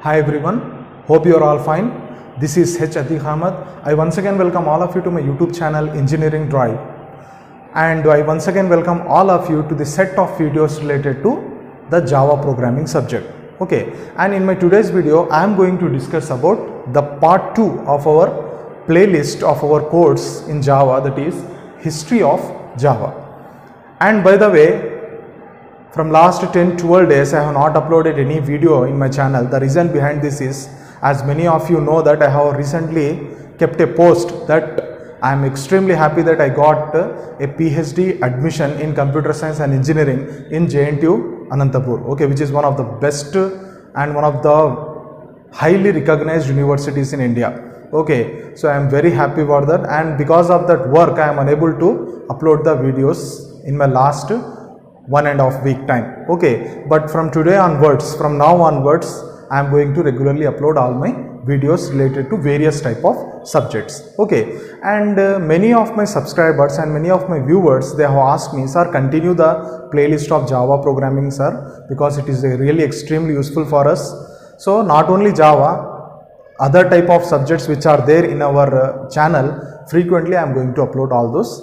Hi everyone, hope you are all fine. This is H. Atiq Ahmed. I once again welcome all of you to my YouTube channel Engineering Drive, and I once again welcome all of you to the set of videos related to the Java programming subject. Okay, and in my today's video I am going to discuss about the part 2 of our playlist of our course in Java, that is History of Java. And by the way, from last 10-12 days I have not uploaded any video in my channel. The reason behind this is, as many of you know, that I have recently kept a post that I am extremely happy that I got a PhD admission in computer science and engineering in JNTU Anantapur, okay, which is one of the best and one of the highly recognized universities in India. Okay, so I am very happy for that, and because of that work I am unable to upload the videos in my last 1.5 week time. Okay, but from today onwards, from now onwards, I am going to regularly upload all my videos related to various type of subjects. Okay, and many of my subscribers and many of my viewers, they have asked me, sir, continue the playlist of Java programming, sir, because it is really extremely useful for us. So not only Java, other type of subjects which are there in our channel, frequently I am going to upload all those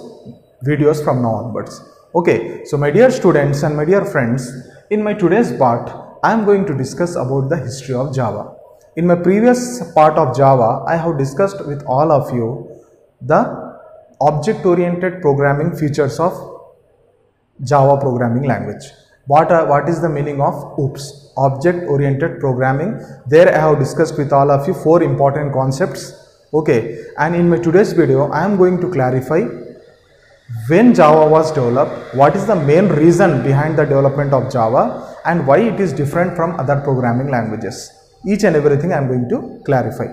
videos from now onwards. Okay, so my dear students and my dear friends, in my today's part, I am going to discuss about the history of Java. In my previous part of Java, I have discussed with all of you the object-oriented programming features of Java programming language. What is the meaning of OOPS, object-oriented programming? There I have discussed with all of you 4 important concepts. Okay, and in my today's video, I am going to clarify when Java was developed, what is the main reason behind the development of Java, and why it is different from other programming languages. Each and everything I am going to clarify.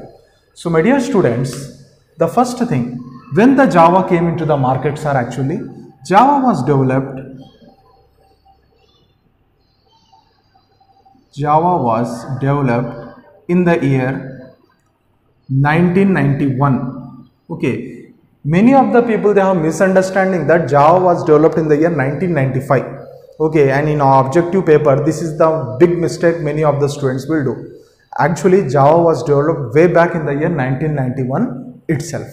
So my dear students, the first thing, when the Java came into the market, sir, actually Java was developed in the year 1991. Okay, many of the people, they have misunderstanding that Java was developed in the year 1995. Okay, and in our objective paper, this is the big mistake many of the students will do. Actually, Java was developed way back in the year 1991 itself.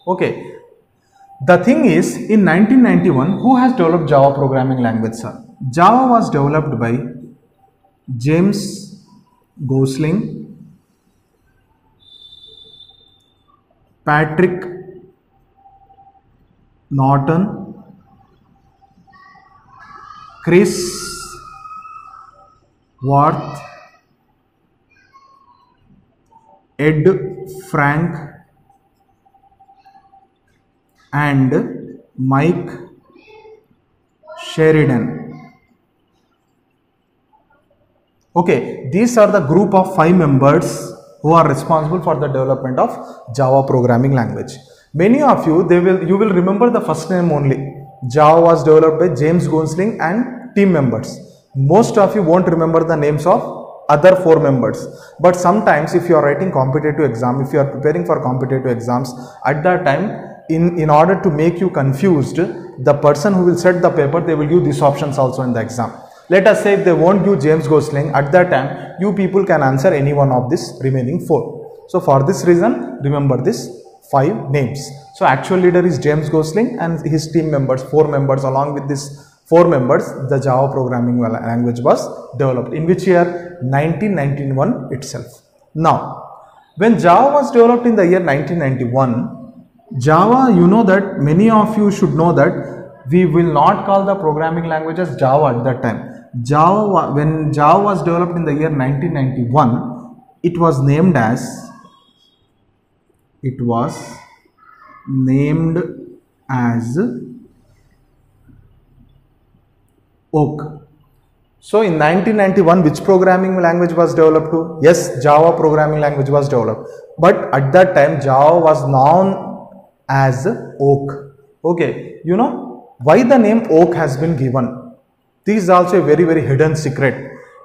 Okay, the thing is, in 1991, who has developed Java programming language, sir? Java was developed by James Gosling, Patrick Norton, Chris Worth, Ed Frank, and Mike Sheridan. Okay, these are the group of 5 members who are responsible for the development of Java programming language. Many of you, you will remember the first name only. Java was developed by James Gosling and team members. Most of you won't remember the names of other 4 members. But sometimes if you are writing competitive exam, if you are preparing for competitive exams, at that time, in order to make you confused, the person who will set the paper, they will give these options also in the exam. Let us say if they won't give James Gosling, at that time, you people can answer any one of this remaining 4. So for this reason, remember this 5 names. So actual leader is James Gosling and his team members, 4 members. Along with these 4 members, the Java programming language was developed. In which year? 1991 itself. Now, when Java was developed in the year 1991, Java, you know that many of you should know that we will not call the programming language as Java at that time. When Java was developed in the year 1991, it was named as Oak. So in 1991, which programming language was developed to? Yes, Java programming language was developed. But at that time, Java was known as Oak. Okay, you know why the name Oak has been given? This is also a very, very hidden secret.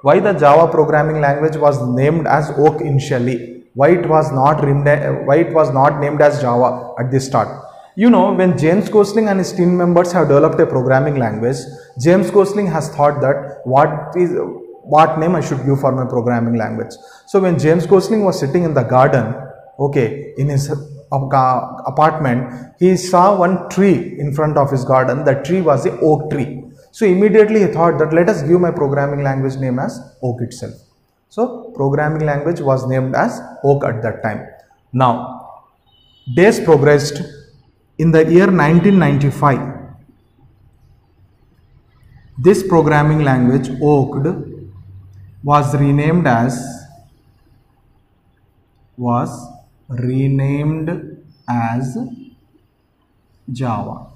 Why the Java programming language was named as Oak initially? Why it was not named as Java at the start? You know, when James Gosling and his team members have developed a programming language, James Gosling has thought that what name I should give for my programming language. So when James Gosling was sitting in the garden, okay, in his apartment, he saw one tree in front of his garden. That tree was a oak tree. So immediately he thought that let us give my programming language name as oak itself. So programming language was named as oak at that time. Now days progressed. In the year 1995, this programming language oak was renamed as Java.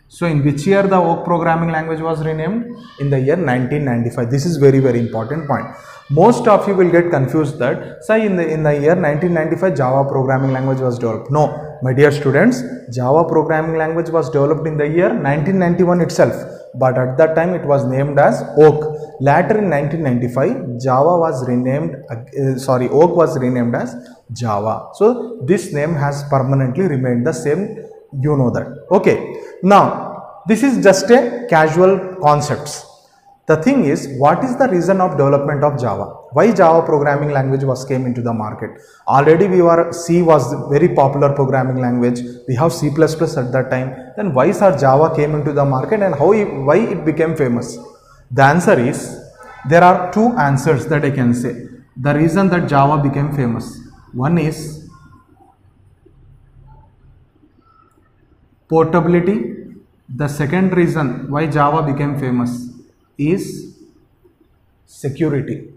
So in which year the oak programming language was renamed? In the year 1995. This is very important point. Most of you will get confused that say in the year 1995 Java programming language was developed. No, my dear students, Java programming language was developed in the year 1991 itself, but at that time it was named as oak. Later in 1995 Java was renamed oak was renamed as Java. So this name has permanently remained the same, you know that. Okay, now this is just a casual concepts. The thing is, what is the reason of development of Java? Why Java programming language came into the market? Already C was very popular programming language. We have C++ at that time. Then why Java came into the market and why it became famous? The answer is, there are two answers that I can say. The reason that Java became famous. One is portability. The second reason why Java became famous is security.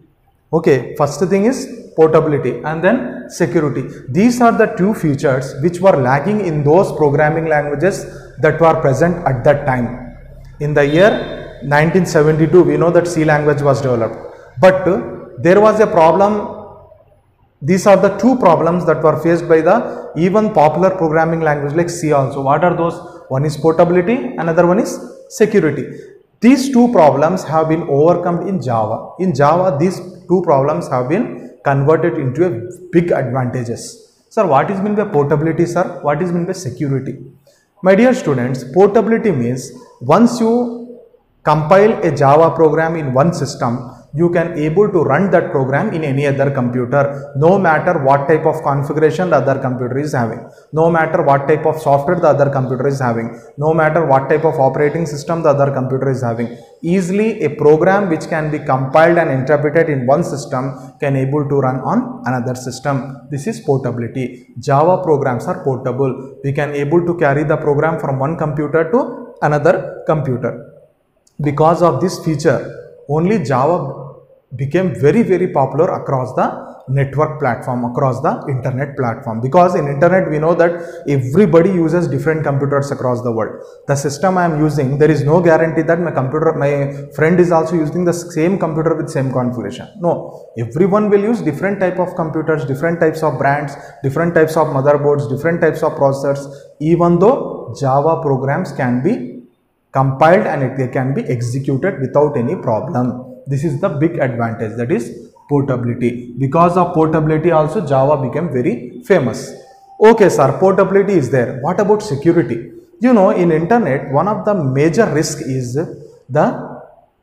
Okay, first thing is portability and then security. These are the two features which were lacking in those programming languages that were present at that time. In the year 1972, we know that C language was developed, but there was a problem. These are the two problems that were faced by the even popular programming language like C also. What are those? One is portability, another one is security. These two problems have been overcome in Java. In Java, these two problems have been converted into a big advantages. Sir, what is meant by portability, sir? What is meant by security? My dear students, portability means once you compile a Java program in one system, you can able to run that program in any other computer, no matter what type of configuration the other computer is having, no matter what type of software the other computer is having, no matter what type of operating system the other computer is having. Easily a program which can be compiled and interpreted in one system can able to run on another system. This is portability. Java programs are portable. We can able to carry the program from one computer to another computer. Because of this feature, only Java became very popular across the network platform, across the internet platform. Because in internet we know that everybody uses different computers across the world. The system I am using, there is no guarantee that my friend is also using the same computer with same configuration. No, everyone will use different type of computers, different types of brands, different types of motherboards, different types of processors, even though Java programs can be compiled and they can be executed without any problem. This is the big advantage, that is portability. Because of portability also Java became very famous. Okay sir, portability is there. What about security? You know, in internet one of the major risk is the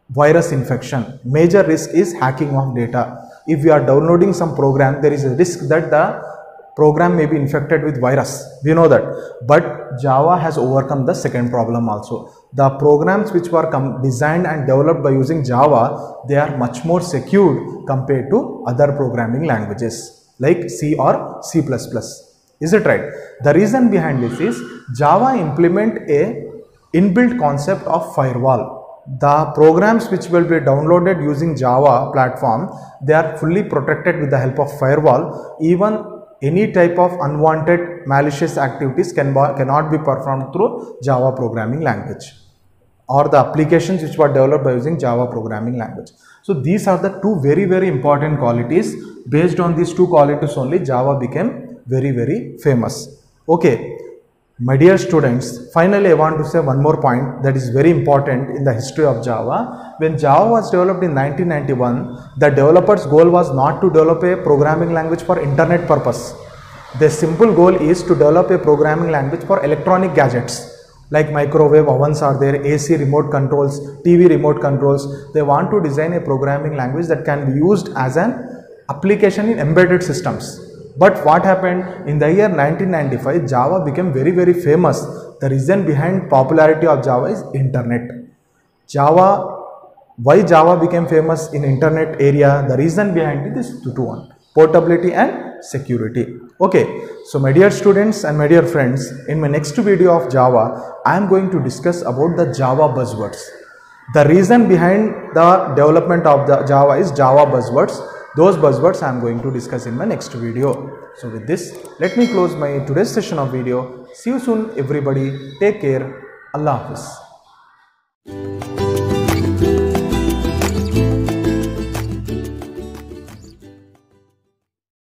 virus infection. Major risk is hacking of data. If you are downloading some program, there is a risk that the program may be infected with virus. We know that. But Java has overcome the second problem also. The programs which were designed and developed by using Java, they are much more secured compared to other programming languages like C or C++. Is it right? The reason behind this is Java implement a inbuilt concept of firewall. The programs which will be downloaded using Java platform, they are fully protected with the help of firewall. Even any type of unwanted malicious activities cannot be performed through Java programming language or the applications which were developed by using Java programming language. So these are the two very important qualities. Based on these two qualities only Java became very famous. Okay, my dear students, finally I want to say one more point that is very important in the history of Java. When Java was developed in 1991, the developers' goal was not to develop a programming language for internet purpose. The simple goal is to develop a programming language for electronic gadgets. like microwave ovens are there, AC remote controls, TV remote controls. They want to design a programming language that can be used as an application in embedded systems. But what happened in the year 1995, Java became very famous. The reason behind popularity of Java is internet. Why Java became famous in internet area? The reason behind it is two to one: portability and security. Okay, so my dear students and my dear friends, in my next video of Java, I am going to discuss about the Java buzzwords. The reason behind the development of the Java is Java buzzwords. Those buzzwords I am going to discuss in my next video. So with this, let me close my today's session of video. See you soon everybody. Take care. Allah Hafiz.